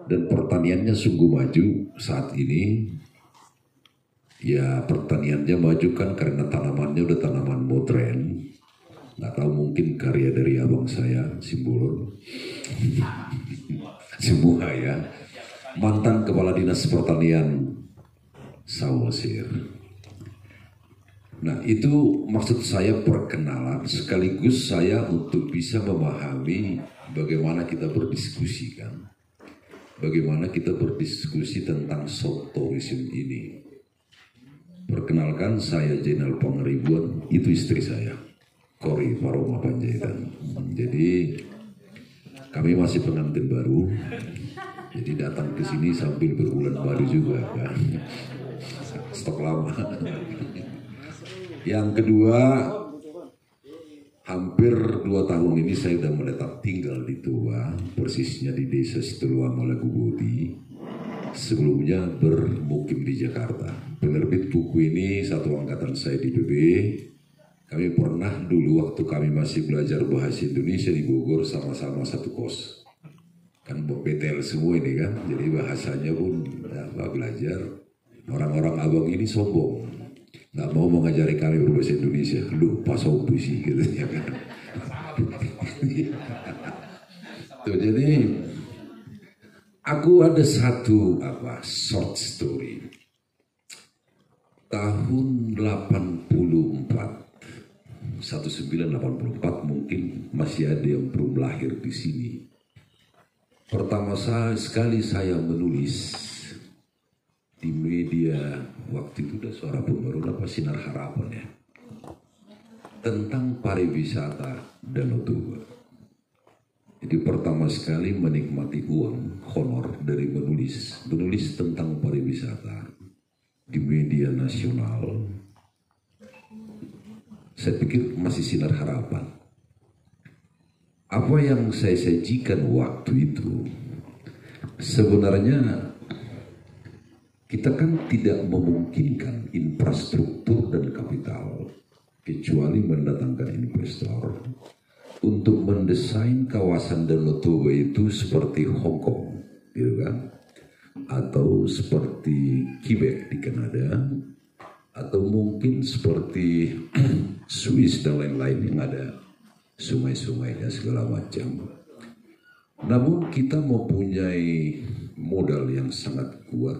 dan pertaniannya sungguh maju saat ini. Ya pertaniannya maju kan karena tanamannya udah tanaman modern. Nggak tahu mungkin karya dari abang saya Simbulur. Semua ya. Mantan Kepala Dinas Pertanian Samosir. Nah itu maksud saya perkenalan sekaligus saya untuk bisa memahami bagaimana kita berdiskusi kan. Bagaimana kita berdiskusi tentang sotoism ini. Perkenalkan saya Jenal Pangeribuan, itu istri saya, Kori Paroma Panjaitan. Jadi kami masih pengantin baru. Jadi datang ke sini sambil berbulan baru juga kan. Stok lama. Yang kedua, hampir 2 tahun ini saya sudah menetap tinggal di Tua, persisnya di Desa Situluang Malagubudi. Sebelumnya bermukim di Jakarta. Penerbit buku ini satu angkatan saya di PB. Kami pernah dulu waktu kami masih belajar bahasa Indonesia di Bogor sama-sama satu kos. Kan betel semua ini kan, jadi bahasanya pun ya, belajar. Orang-orang abang ini sombong. Nggak mau mengajari kami berbahasa Indonesia, lu pasau sih gitu ya kan. Tuh, jadi aku ada satu short story. Tahun 1984 mungkin masih ada yang belum lahir di sini. Pertama sekali saya menulis di media waktu itu udah Suara Pembaruan apa Sinar Harapan ya, tentang pariwisata Danau Toba. Jadi pertama sekali menikmati uang honor dari menulis tentang pariwisata di media nasional. Saya pikir masih Sinar Harapan. Apa yang saya sajikan waktu itu sebenarnya kita kan tidak memungkinkan infrastruktur dan kapital kecuali mendatangkan investor untuk mendesain kawasan Danau Toba itu seperti Hong Kong, gitu kan? Atau seperti Quebec di Kanada, atau mungkin seperti Swiss dan lain-lain yang ada sungai-sungai dan segala macam. Namun kita mempunyai modal yang sangat kuat,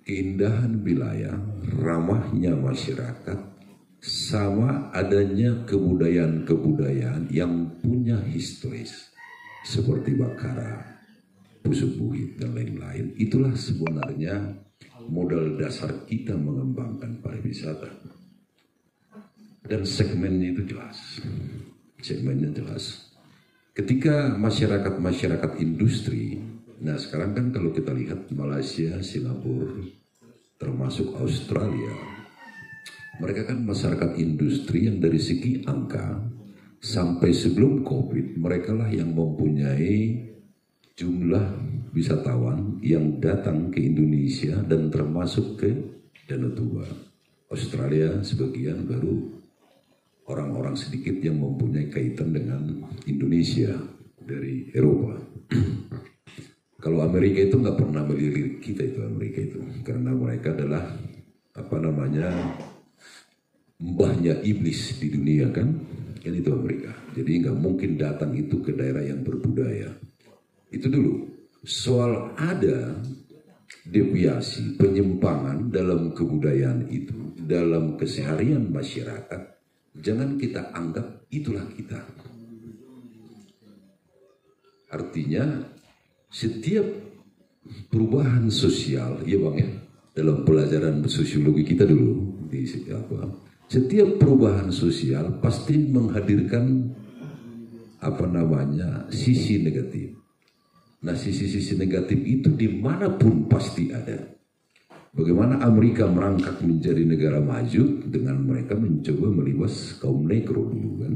keindahan wilayah, ramahnya masyarakat, sama adanya kebudayaan-kebudayaan yang punya historis seperti Bakara, Pusubuhit dan lain-lain. Itulah sebenarnya modal dasar kita mengembangkan pariwisata. Dan segmennya itu jelas. Segmennya jelas. Ketika masyarakat industri, nah sekarang kan kalau kita lihat Malaysia, Singapura, termasuk Australia, mereka kan masyarakat industri yang dari segi angka sampai sebelum COVID, mereka lah yang mempunyai jumlah wisatawan yang datang ke Indonesia dan termasuk ke Danau Toba. Australia sebagian, baru orang-orang sedikit yang mempunyai kaitan dengan Indonesia dari Eropa. Kalau Amerika itu nggak pernah melirik kita itu Amerika itu, karena mereka adalah mbahnya iblis di dunia kan itu Amerika. Jadi nggak mungkin datang itu ke daerah yang berbudaya. Itu dulu. Soal ada deviasi, penyimpangan dalam kebudayaan itu, dalam keseharian masyarakat, jangan kita anggap itulah kita. Artinya setiap perubahan sosial, ya bang ya, dalam pelajaran sosiologi kita dulu, setiap perubahan sosial pasti menghadirkan sisi negatif. Nah sisi-sisi negatif itu dimanapun pasti ada. Bagaimana Amerika merangkak menjadi negara maju dengan mereka mencoba melibas kaum negro dulu kan,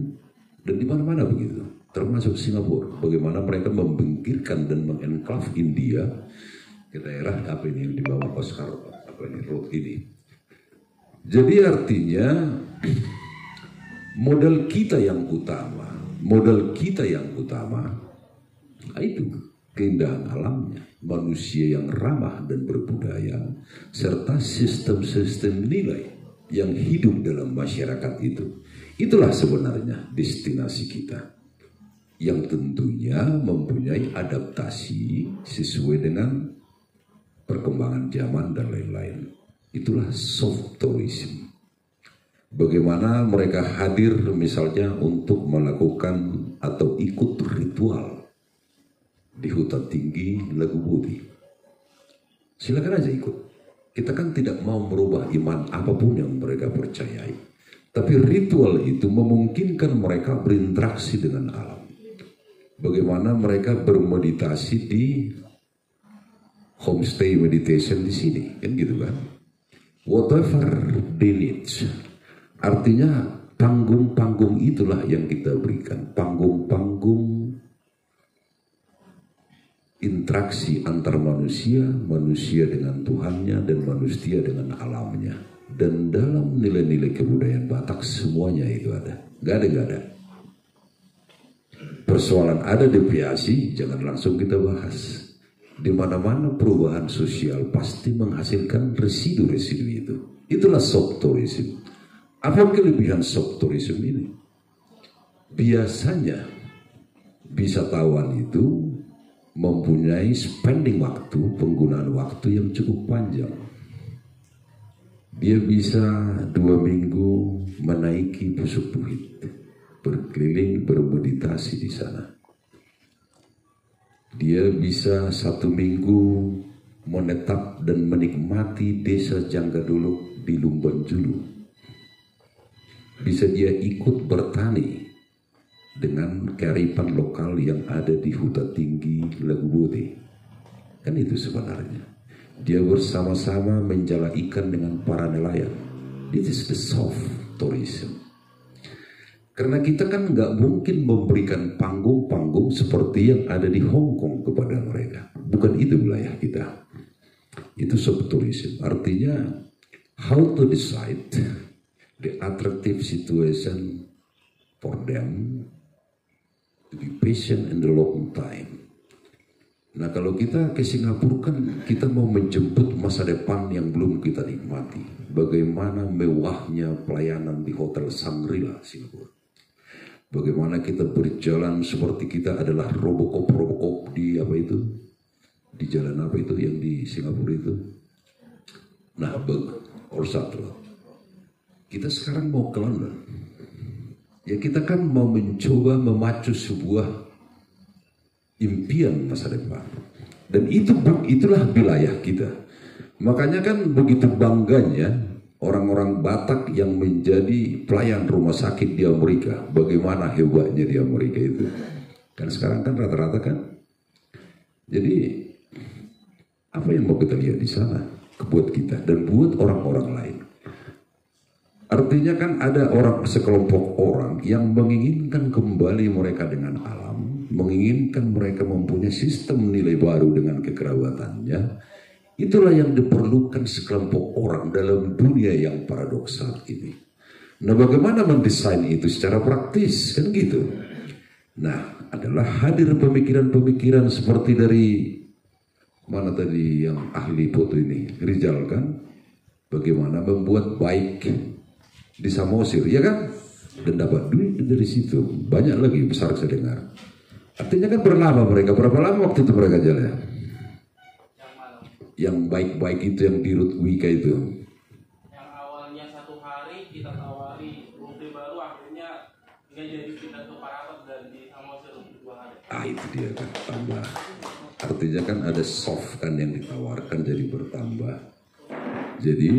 dan di mana-mana begitu, termasuk Singapura. Bagaimana mereka membengkirkan dan mengenklav India ke daerah yang di bawah Oscar Road ini. Jadi artinya modal kita yang utama Nah, itu keindahan alamnya, manusia yang ramah dan berbudaya, serta sistem-sistem nilai yang hidup dalam masyarakat itu. Itulah sebenarnya destinasi kita, yang tentunya mempunyai adaptasi sesuai dengan perkembangan zaman dan lain-lain. Itulah soft tourism. Bagaimana mereka hadir misalnya untuk melakukan atau ikut ritual di hutan tinggi Lagu Boti. Silakan aja ikut. Kita kan tidak mau merubah iman apapun yang mereka percayai. Tapi ritual itu memungkinkan mereka berinteraksi dengan alam. Bagaimana mereka bermeditasi di homestay meditation di sini, kan gitu kan? Whatever they need. Artinya panggung-panggung itulah yang kita berikan, panggung-panggung interaksi antar manusia, manusia dengan Tuhannya dan manusia dengan alamnya. Dan dalam nilai-nilai kebudayaan Batak semuanya itu ada, gak ada. Persoalan ada deviasi, jangan langsung kita bahas. Di mana-mana perubahan sosial pasti menghasilkan residu-residu itu. Itulah soft tourism. Apa kelebihan soft tourism ini? Biasanya wisatawan itu mempunyai spending waktu, penggunaan waktu yang cukup panjang. Dia bisa 2 minggu menaiki Pusupuhit, berkeliling bermeditasi di sana. Dia bisa 1 minggu menetap dan menikmati desa Janggaduluk di Lumbanjulu. Bisa dia ikut bertani dengan kearifan lokal yang ada di hutan tinggi Lagu Boti. Kan itu sebenarnya. Dia bersama-sama menjala ikan dengan para nelayan. This is the soft tourism. Karena kita kan nggak mungkin memberikan panggung-panggung seperti yang ada di Hong Kong kepada mereka. Bukan itu wilayah kita. Itu soft tourism. Artinya how to decide the attractive situation for them to be patient in the long time. Nah, kalau kita ke Singapura kan kita mau menjemput masa depan yang belum kita nikmati. Bagaimana mewahnya pelayanan di Hotel Shangri-La Singapura. Bagaimana kita berjalan seperti kita adalah Robocop di apa itu? Di jalan apa itu yang di Singapura itu? Nah, Orchard Road. Kita sekarang mau ke London. Ya, kita kan mau mencoba memacu sebuah impian masa depan. Dan itulah wilayah kita. Makanya kan begitu bangganya orang-orang Batak yang menjadi pelayan rumah sakit di Amerika. Bagaimana hebatnya di Amerika itu. Kan sekarang kan rata-rata kan. Jadi apa yang mau kita lihat di sana buat kita dan buat orang-orang lain. Artinya kan ada sekelompok orang yang menginginkan kembali mereka dengan alam, menginginkan mereka mempunyai sistem nilai baru dengan kekerawatannya. Itulah yang diperlukan sekelompok orang dalam dunia yang paradoksal ini. Nah, bagaimana mendesain itu secara praktis, kan gitu. Nah, adalah hadir pemikiran-pemikiran seperti dari mana tadi yang ahli foto ini, Rizal kan, bagaimana membuat baik di Samosir, ya kan? Dan dapat duit dari situ. Banyak lagi besar saya dengar. Artinya kan berlama mereka. Berapa lama waktu itu mereka jalan? Yang baik-baik itu yang di Rut Wika itu. Yang awalnya 1 hari kita tawari rute baru, akhirnya nggak jadi, kita ke Parapat dan di Samosir 2 hari. Itu dia kan tambah. Artinya kan ada soft kan yang ditawarkan jadi bertambah. Jadi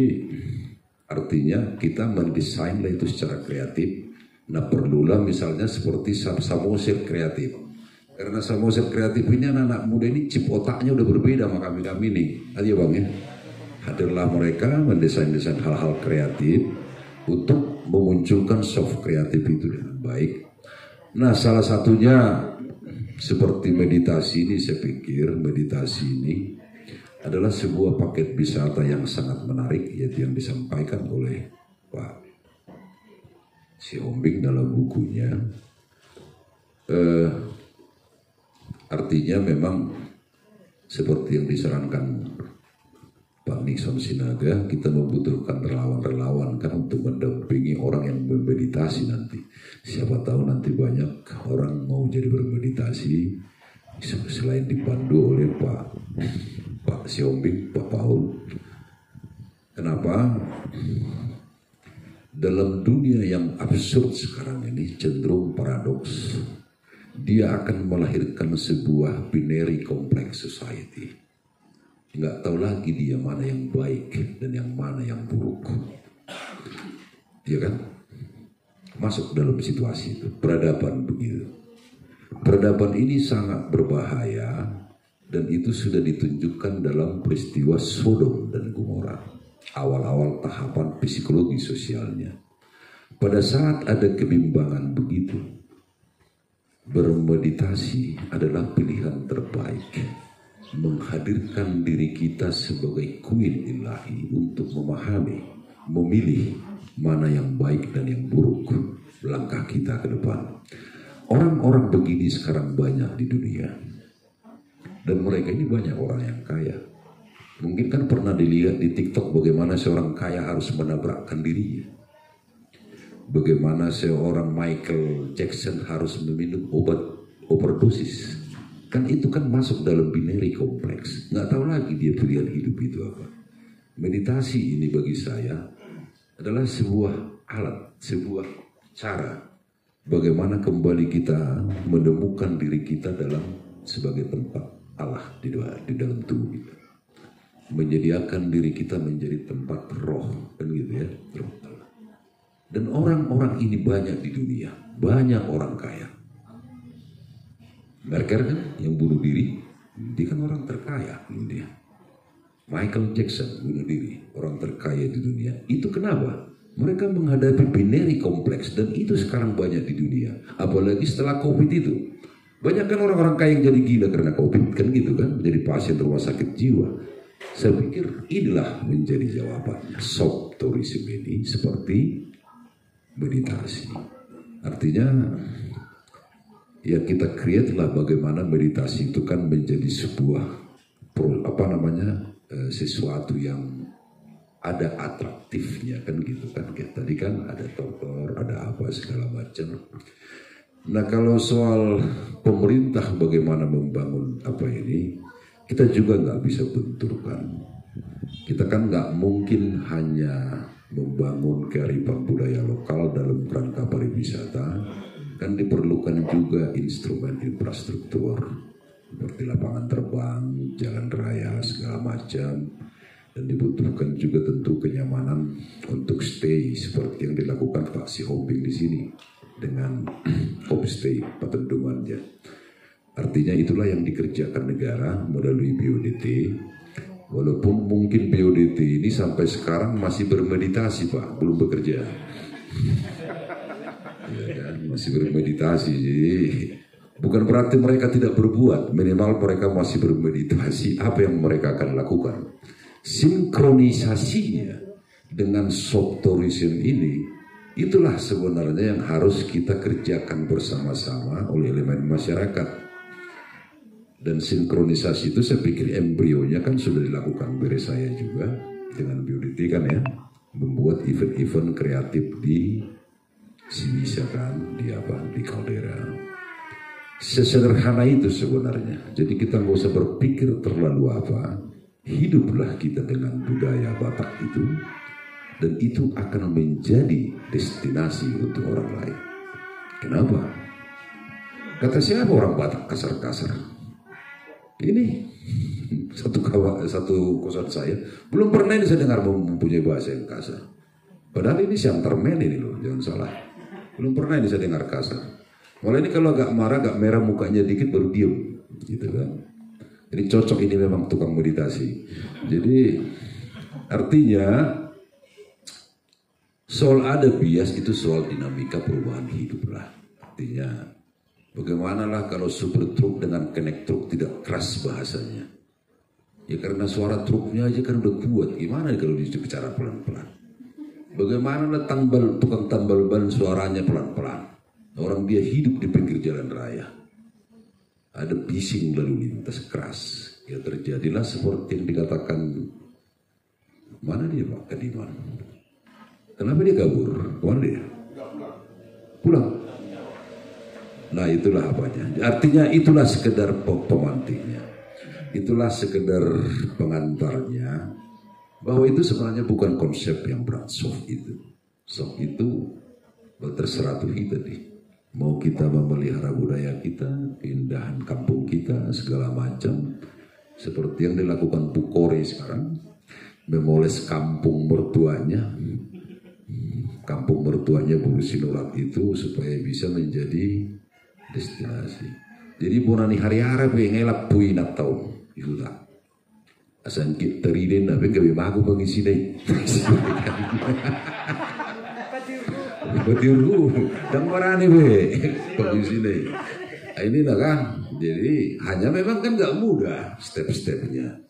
artinya kita mendesainlah itu secara kreatif. Nah, perlulah misalnya seperti Samosir kreatif. Karena Samosir kreatif ini anak-anak muda ini chip otaknya udah berbeda sama kami nih. Aja bang ya. Hadirlah mereka mendesain-desain hal-hal kreatif untuk memunculkan soft kreatif itu dengan baik. Nah, salah satunya seperti meditasi ini, saya pikir meditasi ini adalah sebuah paket wisata yang sangat menarik, yaitu yang disampaikan oleh Pak Si Hombing dalam bukunya. Artinya memang seperti yang disarankan Pak Nixon Sinaga, kita membutuhkan relawan-relawan kan untuk mendampingi orang yang bermeditasi nanti. Siapa tahu nanti banyak orang mau jadi bermeditasi selain dipandu oleh Pak Siombing, Pak Paul. Kenapa? Dalam dunia yang absurd sekarang ini cenderung paradoks. Dia akan melahirkan sebuah binary complex society. Nggak tahu lagi dia mana yang baik dan yang mana yang buruk. Ya kan? Masuk dalam situasi itu. Peradaban begitu. Peradaban ini sangat berbahaya dan itu sudah ditunjukkan dalam peristiwa Sodom dan Gomora. Awal-awal tahapan psikologi sosialnya. Pada saat ada kebimbangan begitu, bermeditasi adalah pilihan terbaik. Menghadirkan diri kita sebagai kuil ilahi untuk memahami, memilih mana yang baik dan yang buruk langkah kita ke depan. Orang-orang begini sekarang banyak di dunia. Dan mereka ini banyak orang yang kaya. Mungkin kan pernah dilihat di TikTok bagaimana seorang kaya harus menabrakkan dirinya. Bagaimana seorang Michael Jackson harus meminum obat overdosis. Kan itu kan masuk dalam binary kompleks. Nggak tahu lagi dia pilihan hidup itu apa. Meditasi ini bagi saya adalah sebuah alat, sebuah cara bagaimana kembali kita menemukan diri kita dalam sebagai tempat Allah di dalam tubuh kita. Menyediakan diri kita menjadi tempat roh, kan gitu ya, roh Allah. Dan orang-orang ini banyak di dunia, banyak orang kaya. Mereka kan yang bunuh diri, dia kan orang terkaya di dunia. Michael Jackson bunuh diri, orang terkaya di dunia. Itu kenapa? Mereka menghadapi binary kompleks dan itu sekarang banyak di dunia. Apalagi setelah COVID itu. Banyak kan orang-orang kaya yang jadi gila karena COVID kan gitu kan, menjadi pasien rumah sakit jiwa. Saya pikir inilah menjadi jawabannya. Soft tourism ini seperti meditasi. Artinya ya kita create lah bagaimana meditasi itu kan menjadi sebuah sesuatu yang ada atraktifnya kan gitu kan. Kayak tadi kan ada dokter, ada apa segala macam. Nah kalau soal pemerintah bagaimana membangun apa ini, kita juga nggak bisa benturkan. Kita kan nggak mungkin hanya membangun kearifan budaya lokal dalam rangka pariwisata. Kan diperlukan juga instrumen infrastruktur seperti lapangan terbang, jalan raya, segala macam. Dan dibutuhkan juga tentu kenyamanan untuk stay seperti yang dilakukan Pak Sihombing di sini dengan homestay Patendungannya. Artinya itulah yang dikerjakan negara melalui BODT. Walaupun mungkin BODT ini sampai sekarang masih bermeditasi Pak, belum bekerja. Ya kan, masih bermeditasi. Jadi bukan berarti mereka tidak berbuat, minimal mereka masih bermeditasi. Apa yang mereka akan lakukan? Sinkronisasinya dengan soft tourism ini, itulah sebenarnya yang harus kita kerjakan bersama-sama oleh elemen masyarakat. Dan sinkronisasi itu saya pikir embrionya kan sudah dilakukan oleh saya juga dengan BODT kan ya, membuat event-event kreatif di Sibisa kan, di Caldera. Sesederhana itu sebenarnya. Jadi kita nggak usah berpikir terlalu apa. Hiduplah kita dengan budaya Batak itu, dan itu akan menjadi destinasi untuk orang lain. Kenapa? Kata siapa orang Batak kasar-kasar? Ini satu kosan saya belum pernah ini saya dengar mempunyai bahasa yang kasar. Padahal ini Siantarmen ini loh, jangan salah. Belum pernah ini saya dengar kasar. Malah ini kalau agak marah, agak merah mukanya dikit baru diem, gitu kan. Jadi cocok ini memang tukang meditasi. Jadi artinya soal ada bias itu soal dinamika perubahan hidup lah. Artinya bagaimanalah kalau super truk dengan connect truk tidak keras bahasanya. Ya karena suara truknya aja kan udah kuat. Gimana kalau bicara pelan-pelan? Bagaimana tukang tambal ban suaranya pelan-pelan. Orang dia hidup di pinggir jalan raya. ada bising lalu lintas keras. Ya terjadilah seperti yang dikatakan, mana dia Pak Kadiman? Kenapa dia kabur? Kemana dia? Pulang. Nah itulah apanya. Artinya itulah sekedar pemantiknya. Itulah sekedar pengantarnya. Bahwa itu sebenarnya bukan konsep yang berat. Soft itu. Soft itu terserah tuh kita nih. Mau kita memelihara budaya kita, keindahan kampung kita, segala macam. Seperti yang dilakukan Bu Kore sekarang. Memoles kampung mertuanya. Kampung mertuanya Bu Sinulak itu supaya bisa menjadi destinasi. Jadi bonani hari Arab yang ngelak puin atau itu tak. Asal kita teridin tapi gak bisa mengisi deh. Betiru dan marani be kondisi ini. Inilah kan. Jadi hanya memang kan nggak mudah step-stepnya.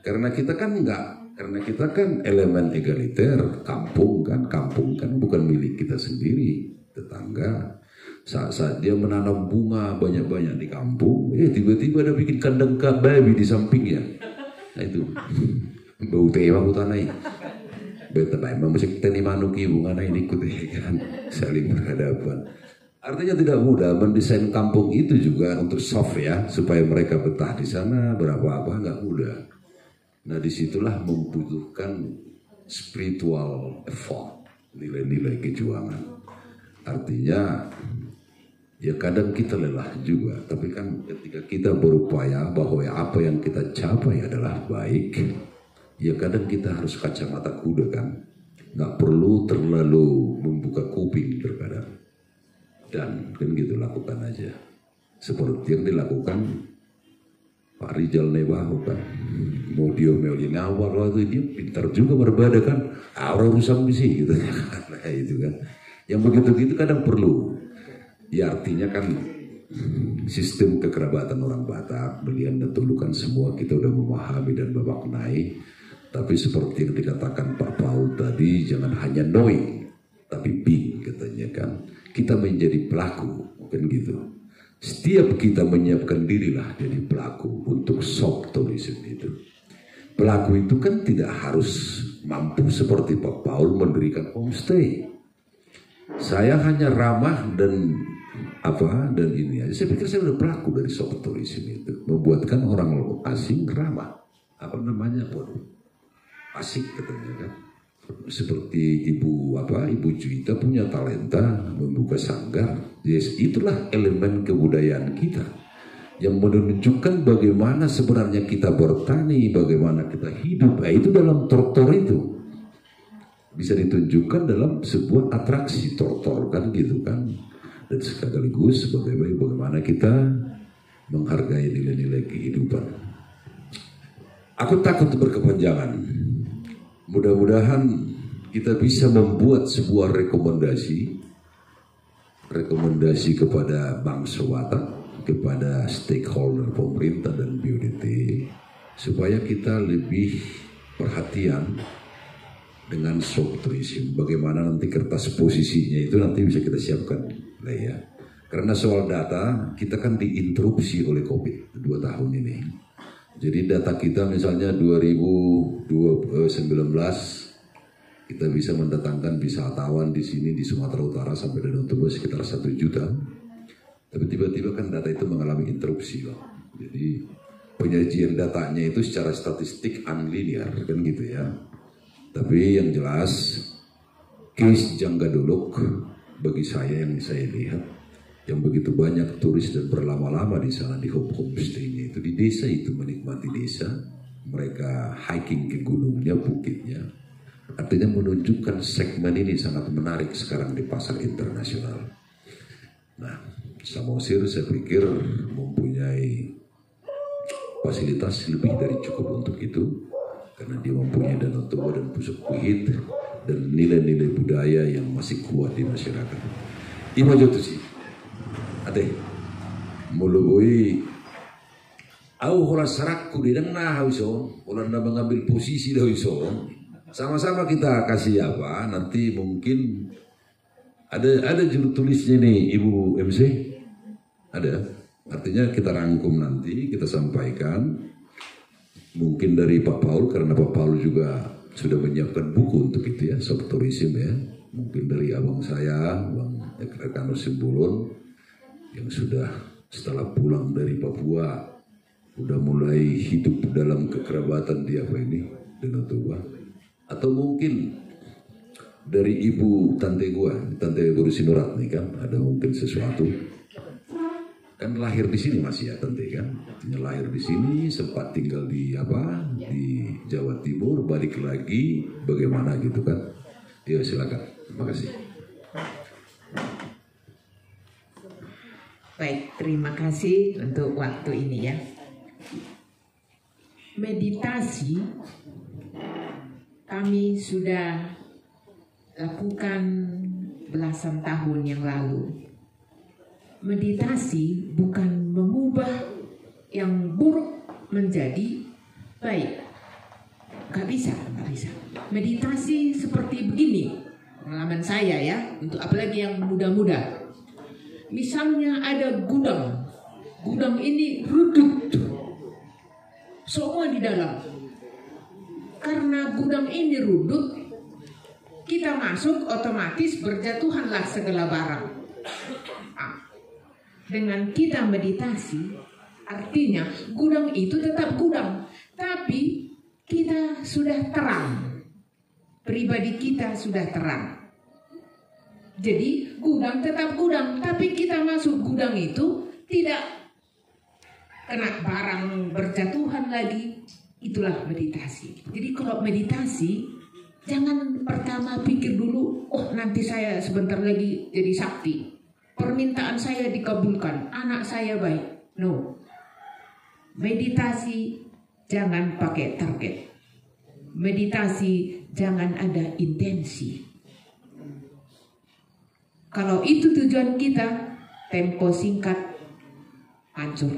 Karena kita kan elemen egaliter, kampung kan bukan milik kita sendiri, tetangga. Saat dia menanam bunga banyak-banyak di kampung, tiba-tiba ada bikin kandang babi di sampingnya. Nah itu bau teh bau tanah. Betul lah, memang mesti tani manuki bunga ini ikut kan saling berhadapan. Artinya tidak mudah mendesain kampung itu juga untuk soft ya, supaya mereka betah di sana berapa nggak mudah. Nah disitulah membutuhkan spiritual effort, nilai-nilai kejuangan. Artinya ya kadang kita lelah juga, tapi kan ketika kita berupaya bahwa apa yang kita capai adalah baik. Ya kadang kita harus kacamata kuda kan. Nggak perlu terlalu membuka kuping terkadang. Dan kan gitu lakukan aja. Seperti yang dilakukan Pak Rizal Nebahu kan. Mau dia melin awal waktu dia pintar juga berbeda kan. Orang rusam sih gitu. Nah itu kan. Yang begitu-gitu kadang perlu. Ya artinya kan sistem kekerabatan orang Batak, belian dan tulukan semua kita udah memahami dan memaknai. Tapi seperti yang dikatakan Pak Paul tadi, jangan hanya knowing, tapi being katanya kan. Kita menjadi pelaku, kan gitu. Setiap kita menyiapkan dirilah jadi pelaku untuk soft tourism itu. Pelaku itu kan tidak harus mampu seperti Pak Paul mendirikan homestay. Saya hanya ramah dan ini aja. Saya pikir saya udah pelaku dari soft tourism itu, membuatkan orang asing ramah. Asik katanya kan. Seperti Ibu Juwita punya talenta membuka sanggar. Yes, itulah elemen kebudayaan kita yang menunjukkan bagaimana sebenarnya kita bertani, bagaimana kita hidup. Itu dalam tortor itu bisa ditunjukkan dalam sebuah atraksi tortor kan gitu kan. Dan sekaligus bagaimana kita menghargai nilai-nilai kehidupan. Aku takut berkepanjangan. Mudah-mudahan kita bisa membuat sebuah rekomendasi kepada bangsa Batak, kepada stakeholder pemerintah dan BUDT, supaya kita lebih perhatian dengan soft tourism. Bagaimana nanti kertas posisinya itu nanti bisa kita siapkan lah ya. Karena soal data kita kan diinterupsi oleh COVID 2 tahun ini. Jadi data kita misalnya 2019 kita bisa mendatangkan wisatawan di sini di Sumatera Utara sampai Danau Toba sekitar 1 juta. Tapi tiba-tiba kan data itu mengalami interupsi loh. Jadi penyajian datanya itu secara statistik unlinear kan gitu ya. Tapi yang jelas case Jangga Dolok bagi saya yang saya lihat yang begitu banyak turis dan berlama-lama di sana di homestay-nya itu di desa itu menikmati desa, mereka hiking ke gunungnya, bukitnya, artinya menunjukkan segmen ini sangat menarik sekarang di pasar internasional. Nah, Samosir saya pikir mempunyai fasilitas lebih dari cukup untuk itu karena dia mempunyai Danau Toba dan Pusuk Puhit dan nilai-nilai budaya yang masih kuat di masyarakat. Ima jotu sih. Ade, mulubui, au hola sarakku di dengna hauso, hola nda mengambil posisi dah hauso. Sama-sama kita kasih apa? Nanti mungkin ada juru tulisnya nih, Ibu MC, ada. Artinya kita rangkum nanti, kita sampaikan. Mungkin dari Pak Paul, karena Pak Paul juga sudah menyiapkan buku untuk itu ya, soft tourism ya. Mungkin dari abang saya, Bang Ekrano Simbolon, yang sudah setelah pulang dari Papua, udah mulai hidup dalam kekerabatan di apa ini, Danau Toba. Atau mungkin dari ibu tante gua, tante Guru Sinurat nih kan, ada mungkin sesuatu. Kan lahir di sini masih ya tante kan, artinya lahir di sini, sempat tinggal di di Jawa Timur, balik lagi, bagaimana gitu kan? Ya silakan, terima kasih. Baik, terima kasih untuk waktu ini ya. Meditasi kami sudah lakukan belasan tahun yang lalu. Meditasi bukan mengubah yang buruk menjadi baik. Gak bisa. Meditasi seperti begini, pengalaman saya ya, untuk apalagi yang muda-muda. Misalnya ada gudang. Gudang ini redup. Semua di dalam. Karena gudang ini rudut, kita masuk otomatis berjatuhanlah segala barang. Dengan kita meditasi, artinya gudang itu tetap gudang, tapi kita sudah terang. Pribadi kita sudah terang. Jadi gudang tetap gudang, tapi kita masuk gudang itu tidak kena barang berjatuhan lagi. Itulah meditasi. Jadi kalau meditasi, jangan pertama pikir dulu, oh nanti saya sebentar lagi jadi sakti. Permintaan saya dikabulkan, anak saya baik. No. Meditasi jangan pakai target. Meditasi jangan ada intensi. Kalau itu tujuan kita, tempo singkat hancur.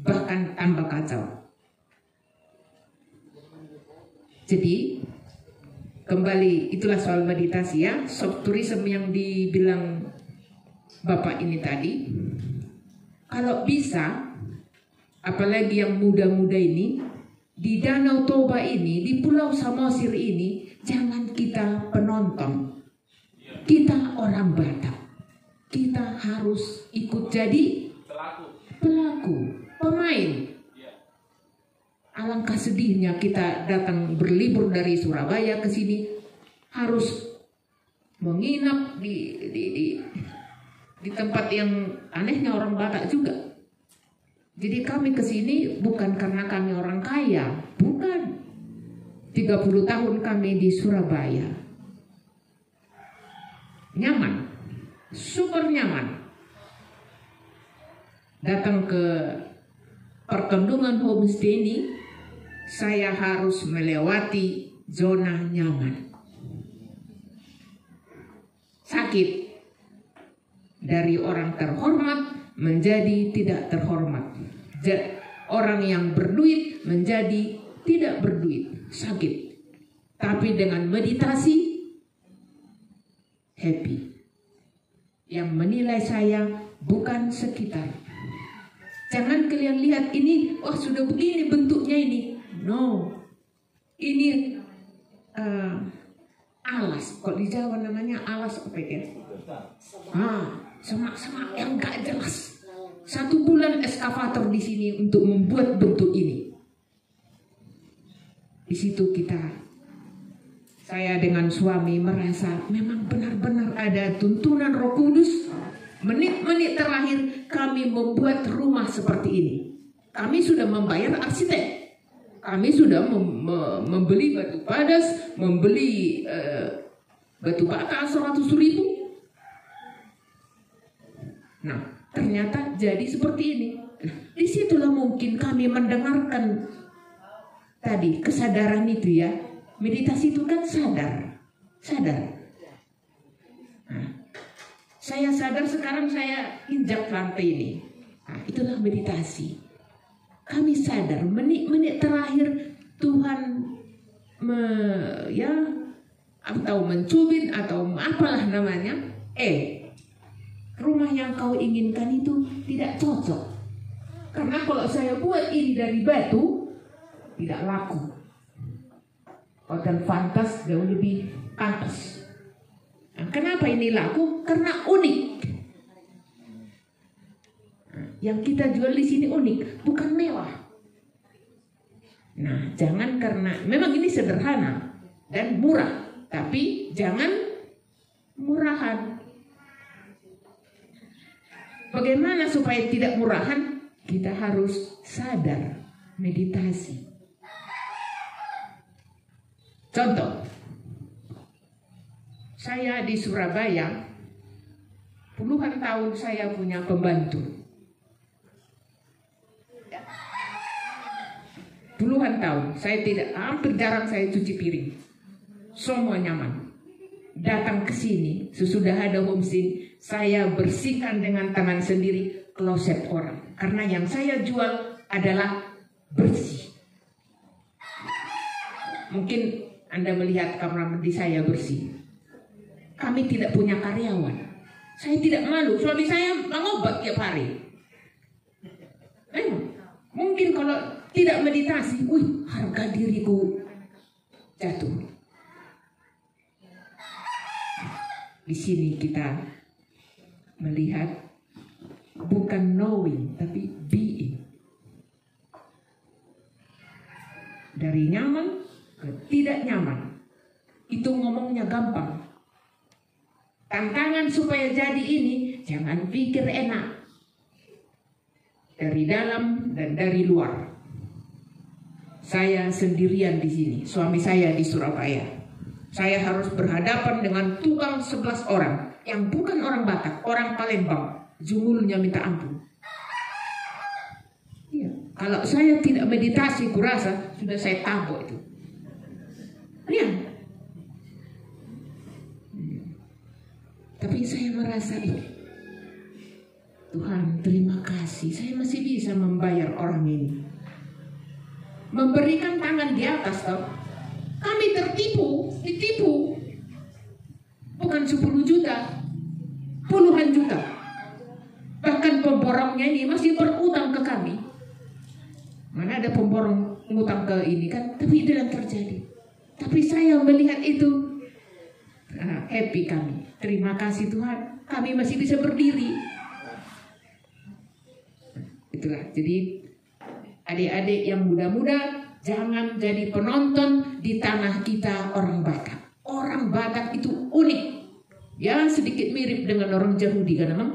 Bahkan tambah kacau. Jadi kembali, itulah soal meditasi ya. Soft tourism yang dibilang Bapak ini tadi, kalau bisa, apalagi yang muda-muda ini, di Danau Toba ini, di Pulau Samosir ini, jangan kita penonton. Kita orang Batak. Kita harus ikut jadi pelaku, pemain. Alangkah sedihnya kita datang berlibur dari Surabaya ke sini, harus menginap di tempat yang anehnya orang Batak juga. Jadi kami ke sini bukan karena kami orang kaya, bukan. 30 tahun kami di Surabaya. Nyaman, super nyaman. Datang ke perkendungan homestay ini, saya harus melewati zona nyaman. Sakit. Dari orang terhormat menjadi tidak terhormat. Orang yang berduit menjadi tidak berduit. Sakit. Tapi dengan meditasi, happy. Yang menilai saya bukan sekitar. Jangan kalian lihat ini, oh sudah begini bentuknya ini. No. Ini alas. Kok di Jawa namanya alas apa ya? Semak-semak yang gak jelas. 1 bulan eskavator di sini untuk membuat bentuk ini. Di situ saya dengan suami merasa memang benar-benar ada tuntunan Roh Kudus. Menit-menit terakhir kami membuat rumah seperti ini. Kami sudah membayar arsitek. Kami sudah membeli batu padas, membeli batu bata 100.000. Nah, ternyata jadi seperti ini. Disitulah mungkin kami mendengarkan tadi kesadaran itu ya. Meditasi itu kan sadar. Nah, saya sadar sekarang saya injak lantai ini. Nah, itulah meditasi. Kami sadar menit-menit terakhir Tuhan atau mencubit atau apalah namanya. rumah yang kau inginkan itu tidak cocok. Karena kalau saya buat ini dari batu, tidak laku. Hotel Fantas jauh lebih pantas. Nah, kenapa ini laku? Karena unik. Nah, yang kita jual di sini unik, bukan mewah. Nah, jangan karena memang ini sederhana dan murah, tapi jangan murahan. Bagaimana supaya tidak murahan? Kita harus sadar, meditasi. Contoh, saya di Surabaya, puluhan tahun saya punya pembantu. Puluhan tahun, saya hampir jarang saya cuci piring. Semua nyaman. Datang ke sini, sesudah ada homestay, saya bersihkan dengan tangan sendiri kloset orang. Karena yang saya jual adalah bersih. Mungkin Anda melihat kamar mandi saya bersih. Kami tidak punya karyawan. Saya tidak malu, suami saya mengobat tiap hari. Mungkin kalau tidak meditasi, harga diriku jatuh. Di sini kita melihat bukan knowing, tapi being. Dari nyaman ke tidak nyaman. Itu ngomongnya gampang. Tantangan supaya jadi ini, jangan pikir enak. Dari dalam dan dari luar. Saya sendirian di sini, suami saya di Surabaya. Saya harus berhadapan dengan tukang 11 orang yang bukan orang Batak, orang Palembang. Jumulnya minta ampun. Ya, kalau saya tidak meditasi, kurasa sudah saya tabok itu. Ya. Tapi saya merasa Tuhan, terima kasih, saya masih bisa membayar orang ini. Memberikan tangan di atas, toh. Kami ditipu. Bukan 10 juta, puluhan juta. Bahkan pemborongnya ini masih berutang ke kami. Mana ada pemborong ngutang ke ini kan? Tapi itu yang terjadi. Tapi saya melihat itu, happy kami. Terima kasih Tuhan, kami masih bisa berdiri. Itulah, jadi adik-adik yang muda-muda, jangan jadi penonton di tanah kita orang Batak. Orang Batak itu unik. Ya, sedikit mirip dengan orang Yahudi kan memang.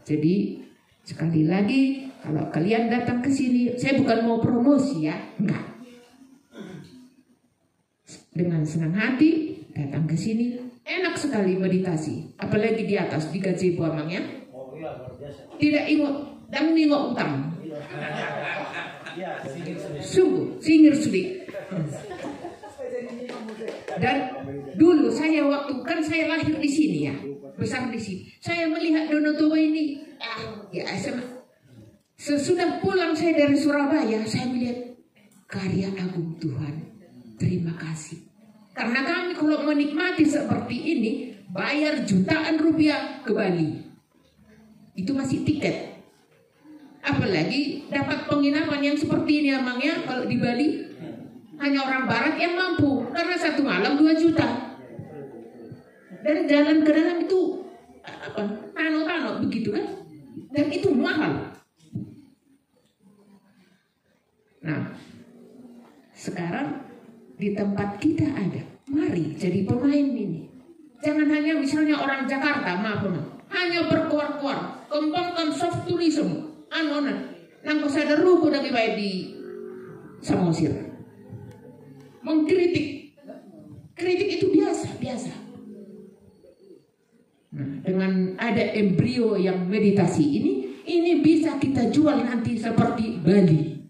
Jadi, sekali lagi, kalau kalian datang ke sini, saya bukan mau promosi ya, enggak. Dengan senang hati, datang ke sini, enak sekali meditasi. Apalagi di atas, di gazebo amangnya. Tidak ingat dan nengok utang. Sungguh, singir sudik. Dan dulu saya waktu kan saya lahir di sini ya, besar di sini. Saya melihat Dono Toba ini, sesudah pulang saya dari Surabaya, saya melihat karya agung Tuhan. Terima kasih. Karena kami kalau menikmati seperti ini, bayar jutaan rupiah ke Bali. Itu masih tiket. Apalagi dapat penginapan yang seperti ini amangnya kalau di Bali hanya orang barat yang mampu, karena satu malam 2 juta. Dan jalan ke dalam itu tano-tano begitu kan? Dan itu mahal. Nah, sekarang di tempat kita ada. Mari jadi pemain ini. Jangan hanya misalnya orang Jakarta, maaf. Hanya berkuar-kuar, kembangkan soft tourism. Nang sadar ruko lagi baik di Samosir. Mengkritik. Kritik itu biasa. Nah, dengan ada embrio yang meditasi ini bisa kita jual nanti seperti Bali.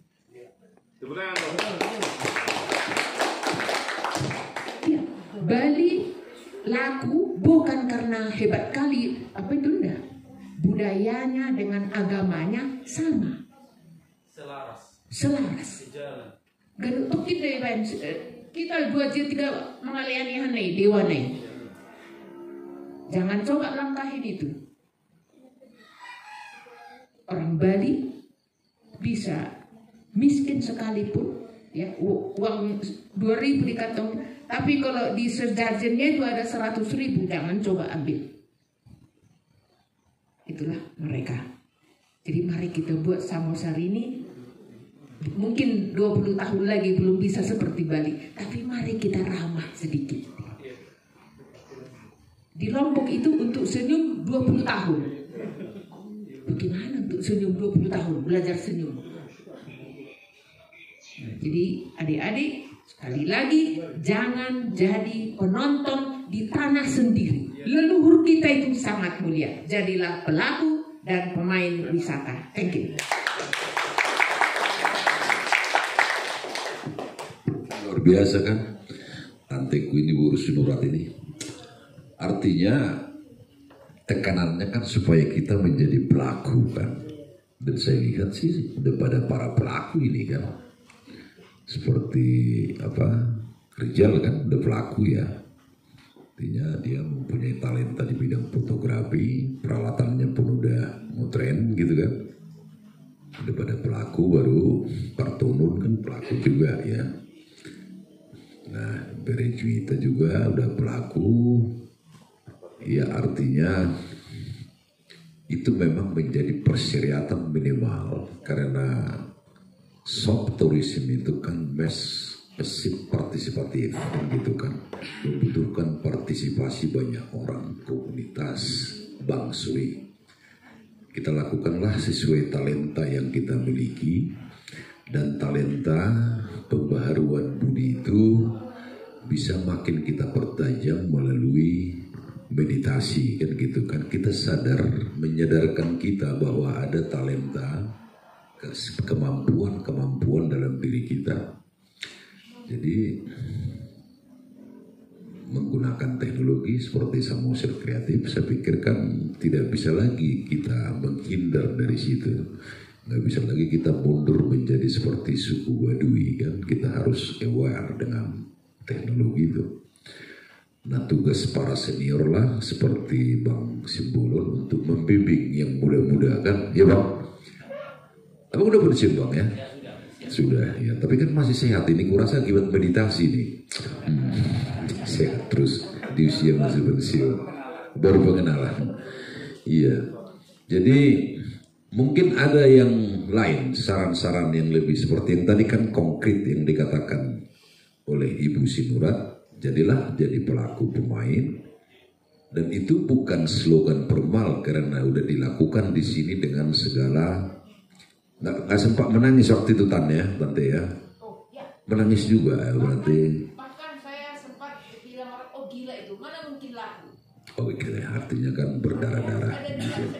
Ya, Bali laku bukan karena hebat kali enggak. Budayanya dengan agamanya sama. Selaras. Genutuk kita 2 3 mengalayani hanai dewa nai. Jangan coba langkahin itu. Orang Bali bisa miskin sekalipun, ya, uang 2.000 di kantong, tapi kalau di sejajarnya itu ada 100.000, jangan coba ambil. Itulah mereka. Jadi mari kita buat Samosir ini. Mungkin 20 tahun lagi belum bisa seperti Bali, tapi mari kita ramah sedikit. Di Lombok itu untuk senyum 20 tahun. Bagaimana untuk senyum 20 tahun? Belajar senyum. Jadi adik-adik, sekali lagi, jangan jadi penonton di tanah sendiri. Leluhur kita itu sangat mulia. Jadilah pelaku dan pemain wisata. Thank you. Luar biasa kan? Tanteku ini Bu Sunurat ini. Artinya tekanannya kan supaya kita menjadi pelaku kan. Dan saya lihat sih daripada para pelaku ini kan, seperti Rijal kan udah pelaku ya. Artinya dia mempunyai talenta di bidang fotografi, peralatannya pun udah ngetren gitu kan. Daripada pelaku baru Partonun kan pelaku juga ya. Nah, Berejuita juga udah pelaku. Ya artinya itu memang menjadi persyaratan minimal, karena soft tourism itu kan masih partisipatif kan gitu kan, membutuhkan partisipasi banyak orang, komunitas, bangsuri. Kita lakukanlah sesuai talenta yang kita miliki, dan talenta pembaharuan budi itu bisa makin kita pertajam melalui meditasi kan gitu kan. Kita sadar, menyadarkan kita bahwa ada talenta, kemampuan dalam diri kita. Jadi menggunakan teknologi seperti Samosir Kreatif, saya pikirkan tidak bisa lagi kita menghindar dari situ. Nggak bisa lagi kita mundur menjadi seperti suku Baduy kan. Kita harus aware dengan teknologi itu. Nah, tugas para senior lah seperti Bang Simbolon untuk membimbing yang muda-muda kan, ya Bang. Tapi udah pensiun Bang ya? Sudah ya, tapi kan masih sehat ini, kurasa akibat meditasi nih. Sehat terus di usia masih pensiun, baru pengenalan. Iya, jadi mungkin ada yang lain, saran-saran yang lebih seperti yang tadi kan konkret yang dikatakan oleh Ibu Sinurat. Jadilah jadi pelaku pemain, dan itu bukan slogan formal karena udah dilakukan di sini dengan segala. Nggak sempat menangis waktu itu Tante ya? Oh, ya. Menangis juga berarti. Bahkan saya sempat bilang orang, oh gila itu, mana mungkin laku. Oh gila, artinya kan berdarah-darah. Ada sedikit,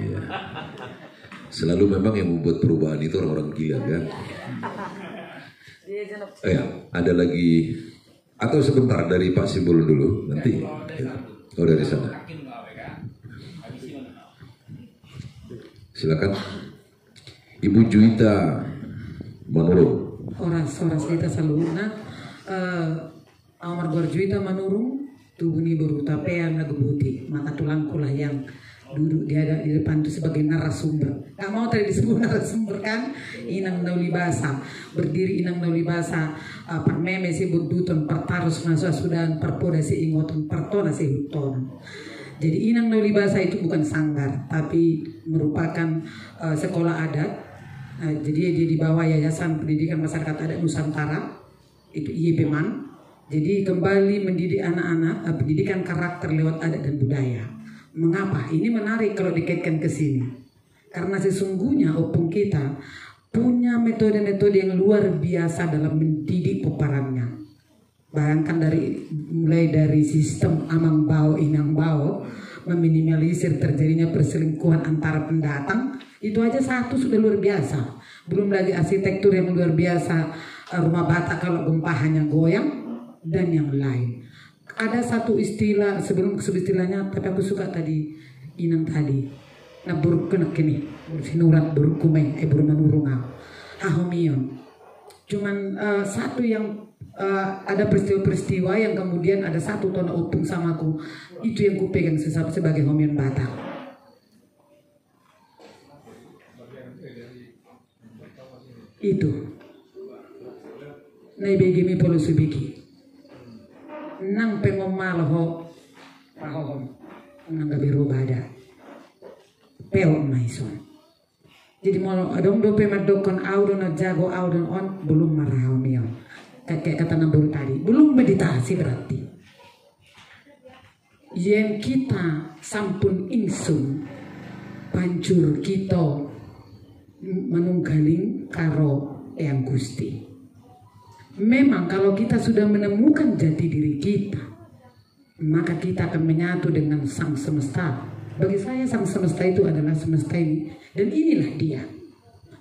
Iya. Selalu memang yang membuat perubahan itu orang-orang gila kan. Ya, ada lagi. Atau sebentar dari Pak Simbol dulu nanti. Oh dari sana. Silakan. Ibu Juwita Manurung. Oras kita saluna. Amar Juwita Manurung tubuh ni baru tapean nagebuti mata tulangku lah yang duduk di depan itu sebagai narasumber. Gak mau tadi disebut narasumber kan? Inang Naulibasa berdiri, Inang Naulibasa permeme si berduton pertarus nasa sudan perpoda si ingoton pertona si huton. Jadi Inang Naulibasa itu bukan sanggar, tapi merupakan sekolah adat. Jadi dia di bawah Yayasan Pendidikan Masyarakat Adat Nusantara, itu IYPMAN. Jadi kembali mendidik anak-anak, pendidikan karakter lewat adat dan budaya. Mengapa? Ini menarik kalau dikaitkan ke sini. Karena sesungguhnya opung kita punya metode-metode yang luar biasa dalam mendidik peperannya. Bayangkan mulai dari sistem amang bau inang bau, meminimalisir terjadinya perselingkuhan antara pendatang, itu aja satu sudah luar biasa. Belum lagi arsitektur yang luar biasa, rumah Batak kalau gempa hanya goyang, dan yang lain. Ada satu istilah sebelum istilahnya, tapi aku suka tadi Inang tadi. Nah buruk kena kini, sinurat buruk kumeng, buruk manurunga, hahomion. Cuman satu yang ada peristiwa-peristiwa yang kemudian ada satu tona opung samaku. Itu yang kupegang sebagai Homian Batak. Itu nai begi mi polo subiki nang pengomal ho pahom nang gabiru bada peo maison. Jadi mau adong dope madokon audon jago audon on belum marah mio. Kayak kata nambur tadi, belum meditasi berarti. Yang kita sampun ingsun pancur kita menunggaling karo Eyang Gusti. Memang kalau kita sudah menemukan jati diri kita, maka kita akan menyatu dengan sang semesta. Bagi saya sang semesta itu adalah semesta ini, dan inilah dia.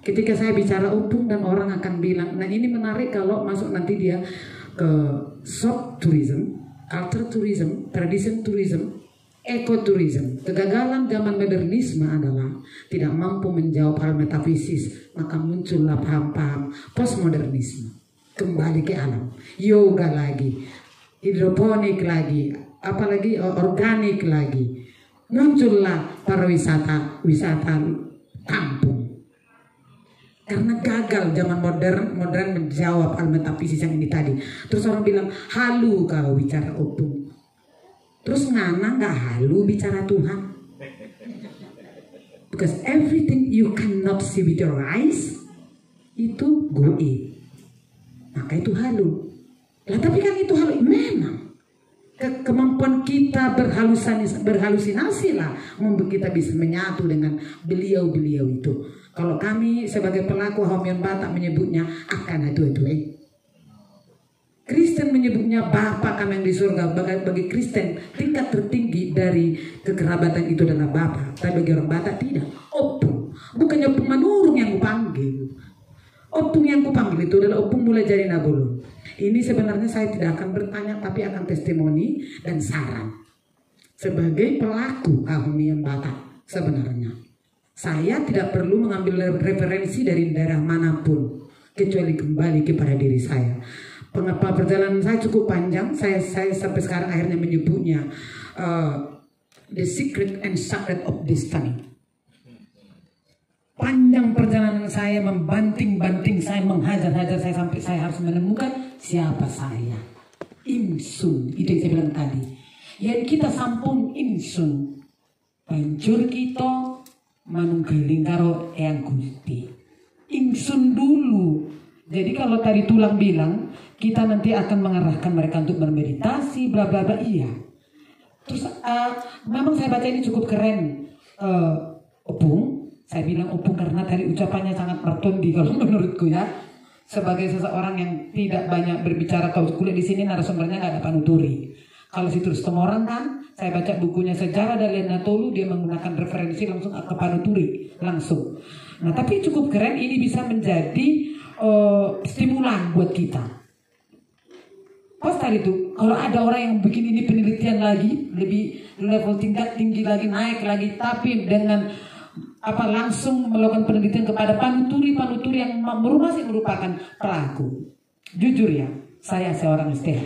Ketika saya bicara opung dan orang akan bilang, nah ini menarik kalau masuk nanti dia ke soft tourism, alter tourism, tradition tourism, ekotourism. Kegagalan zaman modernisme adalah tidak mampu menjawab hal metafisis, maka muncullah paham-paham postmodernisme. Kembali ke alam, yoga lagi, hidroponik lagi, apalagi organik lagi. Muncullah pariwisata, wisata kampung. Karena gagal zaman modern menjawab hal metafisis yang ini tadi. Terus orang bilang, halu kalau bicara opung. Terus ngana nggak halu bicara Tuhan. Because everything you cannot see with your eyes, itu goib. Maka itu halu. Lah tapi kan itu halu. Memang kemampuan kita berhalusinasi lah membuat kita bisa menyatu dengan beliau-beliau itu. Kalau kami sebagai pelaku Homian Batak menyebutnya akan itu. Kristen menyebutnya Bapa kami yang di surga. Bagi Kristen tingkat tertinggi dari kekerabatan itu adalah Bapa. Tapi bagi orang Batak tidak. Opung. Bukannya opung manurung yang kupanggil. Opung yang kupanggil itu adalah opung mulai jadi nabulu. Ini sebenarnya saya tidak akan bertanya, tapi akan testimoni dan saran. Sebagai pelaku Homian Batak sebenarnya, saya tidak perlu mengambil referensi dari daerah manapun, kecuali kembali kepada diri saya. Pengapa perjalanan saya cukup panjang, saya sampai sekarang akhirnya menyebutnya The Secret and Sacred of Destiny. Panjang perjalanan saya, membanting-banting saya, menghajar-hajar saya sampai saya harus menemukan siapa saya. Ingsun, itu yang saya bilang tadi. Yang kita sampun ingsun, pancur kita manunggaling karo Eyang Gusti. Ingsun dulu. Jadi kalau tadi tulang bilang kita nanti akan mengarahkan mereka untuk bermeditasi, bla bla bla, iya. Terus memang saya baca ini cukup keren. Opung. Saya bilang opung karena tadi ucapannya sangat bertondi kalau menurutku ya. Sebagai seseorang yang tidak banyak berbicara, kalau kuliah di sini narasumbernya nggak ada panuturi. Kalau si terus orang kan, saya baca bukunya Sejarah dari Natolu, dia menggunakan referensi langsung ke panuturi langsung. Nah tapi cukup keren, ini bisa menjadi stimulan buat kita. Pas tadi itu, kalau ada orang yang bikin ini penelitian lagi, lebih level tingkat tinggi lagi, naik lagi, tapi dengan langsung melakukan penelitian kepada panuturi yang masih merupakan pelaku. Jujur ya, saya seorang STH.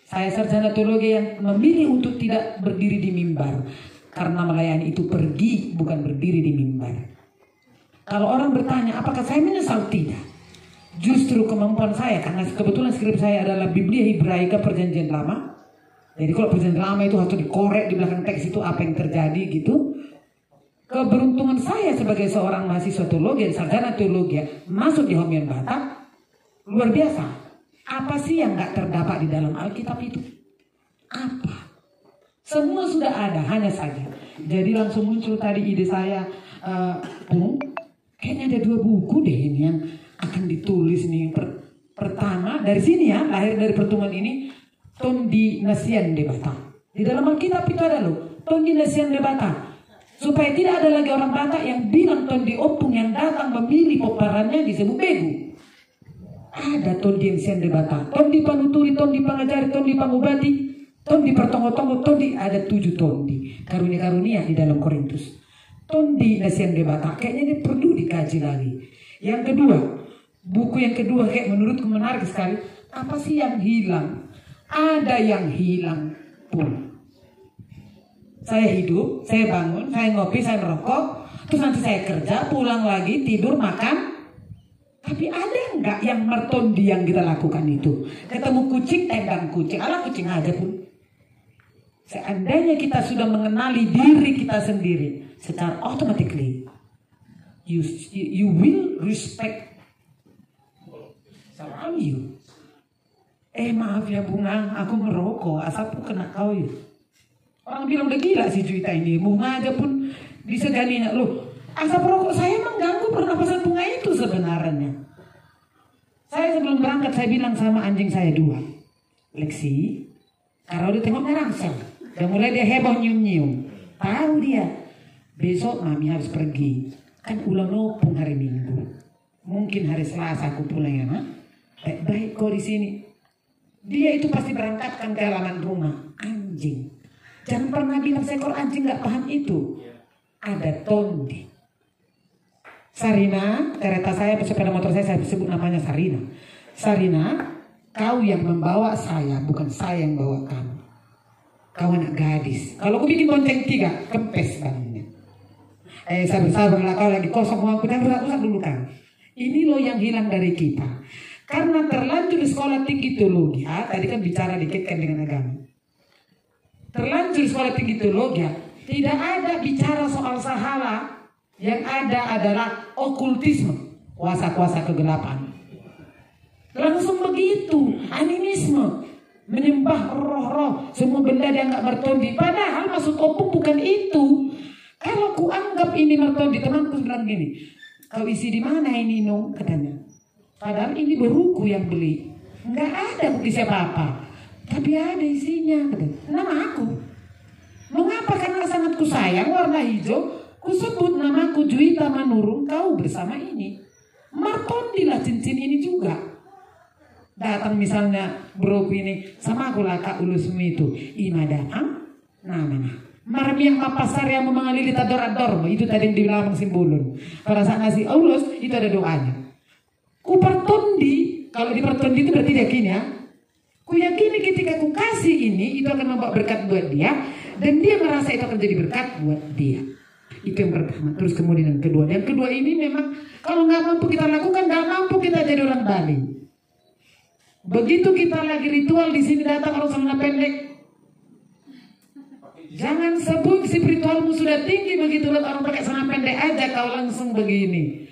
Saya sarjana teologi yang memilih untuk tidak berdiri di mimbar karena melayani itu pergi, bukan berdiri di mimbar. Kalau orang bertanya apakah saya menyesal, tidak. Justru kemampuan saya, karena kebetulan skrip saya adalah Biblia Hebraika Perjanjian Lama. Jadi kalau Perjanjian Lama itu harus dikorek di belakang teks itu apa yang terjadi gitu. Keberuntungan saya sebagai seorang mahasiswa teologi, sarjana teologi, masuk di Homian Batak, luar biasa. Apa sih yang gak terdapat di dalam Alkitab itu? Apa? Semua sudah ada, hanya saja. Jadi langsung muncul tadi ide saya, kayaknya ada 2 buku deh ini yang akan ditulis nih. Pertama, dari sini ya, lahir dari pertemuan ini, Tondi Nasian de Batak. Di dalam Alkitab itu ada loh, Tondi Nasian de Batak. Supaya tidak ada lagi orang Batak yang bilang Tondi opung yang datang memilih peparannya disebut begu. Ada Tondi yang sian de Batak, Tondi panuturi, Tondi pangajari, Tondi pangobati, Tondi pertonggo-tonggo, Tondi, ada 7 Tondi. Karunia-karunia di dalam Korintus. Tondi nasian de Batak, kayaknya ini perlu dikaji lagi. Yang kedua, Buku yang kedua kayak menurutku menarik sekali. Apa sih yang hilang? Ada yang hilang pun. Saya hidup, saya bangun, saya ngopi, saya merokok, terus nanti saya kerja, pulang lagi, tidur, makan. Tapi ada nggak yang mertondi yang kita lakukan itu? Ketemu kucing, tendang kucing, ala kucing aja pun. Seandainya kita sudah mengenali diri kita sendiri, secara automatically you will respect around you. Maaf ya Bunga, aku merokok, asapku kena kau ya. Orang bilang udah gila si Juwita ini, Bunga aja pun diseganinya. Loh, asap rokok saya mengganggu pernapasan Bunga itu sebenarnya. Saya sebelum berangkat saya bilang sama anjing saya 2, Lexi, kalau dia tengok merangsang, udah mulai dia heboh nyium-nyium. Tahu dia, besok mami harus pergi. Kan ulang nopung hari Minggu. Mungkin hari Selasa aku pulang ya, Ma. Baik kau di sini. Dia itu pasti berangkatkan ke halaman rumah. Anjing. Jangan pernah bilang seekor anjing gak paham itu. Ada tondi. Sarina, kereta saya, sepeda motor saya sebut namanya Sarina. Sarina, kau yang membawa saya, bukan saya yang bawa kamu. Kau anak gadis. Kalau aku bikin bonceng 3, kempes bangunnya. Sabar-sabarlah, kau lagi kosong uangku, dan usah dulu kan. Ini loh yang hilang dari kita. Karena terlanjur di sekolah tinggi teologi, tadi kan bicara dikit kan dengan agama. Terlanjur sekolah tinggi teologi, tidak ada bicara soal sahala. Yang ada adalah okultisme, kuasa-kuasa kegelapan. Langsung begitu, animisme, menyembah roh-roh, semua benda dianggap mertondi. Padahal maksud opung bukan itu. Kalau ku anggap ini mertondi, temanku bilang gini, kau isi di mana ini no? Katanya. Padahal ini beruku yang beli. Enggak ada bukti siapa-apa. Tapi ada isinya. Nama aku. Mengapa? Karena sangat ku sayang warna hijau. Ku sebut namaku Juwita Manurung. Kau bersama ini. Martondilah cincin ini juga. Datang misalnya bro ini. Sama aku lah Kak Ulusmu itu. Ima datang. Namanya. Marmiang mapasar yang memangalili tador-ador. Itu tadi yang dibilang Simbulun. Pada saat ngasih Ulus. Itu ada doanya. Ku pertondi, kalau di pertondi itu berarti yakin ya. Ku yakini ketika ku kasih ini, itu akan membawa berkat buat dia. Dan dia merasa itu akan jadi berkat buat dia. Itu yang pertama. Terus kemudian yang kedua. Yang kedua ini memang, kalau nggak mampu kita lakukan, nggak mampu kita jadi orang Bali. Begitu kita lagi ritual di sini datang orang celana pendek. Jangan sebut spiritualmu sudah tinggi begitu lihat orang pakai celana pendek aja kau langsung begini.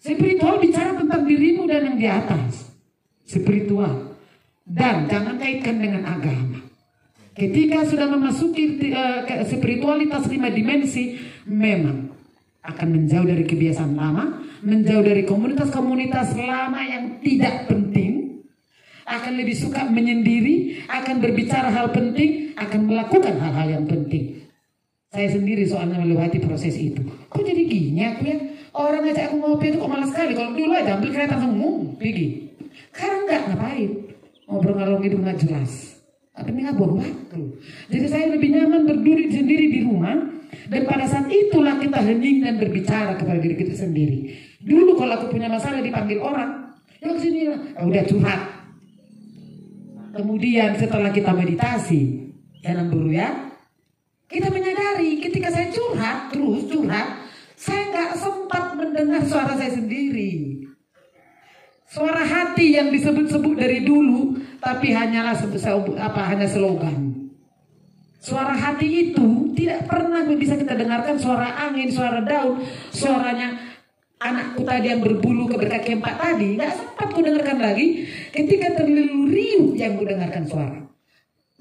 Spiritual bicara tentang dirimu dan yang di atas. Spiritual. Dan jangan kaitkan dengan agama. Ketika sudah memasuki spiritualitas 5 dimensi, memang akan menjauh dari kebiasaan lama, menjauh dari komunitas-komunitas lama yang tidak penting, akan lebih suka menyendiri, akan berbicara hal penting, akan melakukan hal-hal yang penting. Saya sendiri soalnya melewati proses itu. Kok jadi gini aku ya? Orang ngajak aku ngopi itu kok malas sekali. Kalau dulu aja ambil kereta langsung pergi. Sekarang enggak, ngapain? Ngobrol ngalor gitu nggak jelas. Tapi nggak buang waktu. Jadi saya lebih nyaman berdiri sendiri di rumah. Dan pada saat itulah kita hening dan berbicara kepada diri kita sendiri. Dulu kalau aku punya masalah dipanggil orang, ya kesini lah. Udah curhat. Kemudian setelah kita meditasi, jangan buru ya. Kita menyadari ketika saya curhat, terus curhat, saya nggak sempat mendengar suara saya sendiri. Suara hati yang disebut-sebut dari dulu, tapi hanyalah hanya slogan. Suara hati itu tidak pernah bisa kita dengarkan suara angin, suara daun, suaranya anakku tadi yang berbulu keberkaki 4 tadi. Nggak sempat ku dengarkan lagi ketika terlalu riuh yang ku dengarkan suara.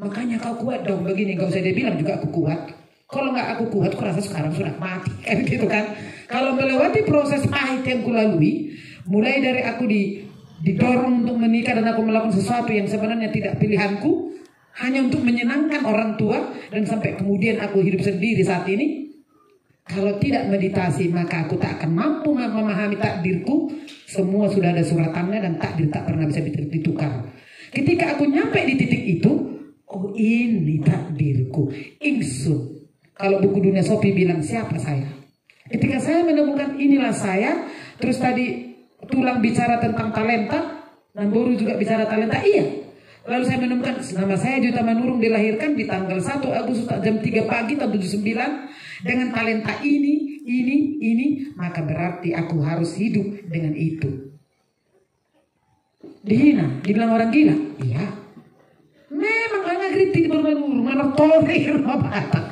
Makanya kau kuat dong begini, gak usah dia bilang juga aku kuat. Kalau nggak aku kuat, aku rasa sekarang sudah mati kan gitu kan. Kalau melewati proses pahit yang kulalui, mulai dari aku didorong untuk menikah dan aku melakukan sesuatu yang sebenarnya tidak pilihanku, hanya untuk menyenangkan orang tua, dan sampai kemudian aku hidup sendiri saat ini. Kalau tidak meditasi maka aku tak akan mampu memahami takdirku. Semua sudah ada suratannya dan takdir tak pernah bisa ditukar. Ketika aku nyampe di titik itu, oh ini takdirku, ingsun. Kalau buku Dunia Sopi bilang siapa saya? Ketika saya menemukan inilah saya, terus tadi Tulang bicara tentang talenta, Namboru juga bicara talenta. Iya. Lalu saya menemukan nama saya Juta Manurung dilahirkan di tanggal 1 Agustus jam 3 pagi tahun 79 dengan talenta ini, maka berarti aku harus hidup dengan itu. Dihina, dibilang orang gila. Iya. Memang anak kritik bermanurung, mana tolir, apa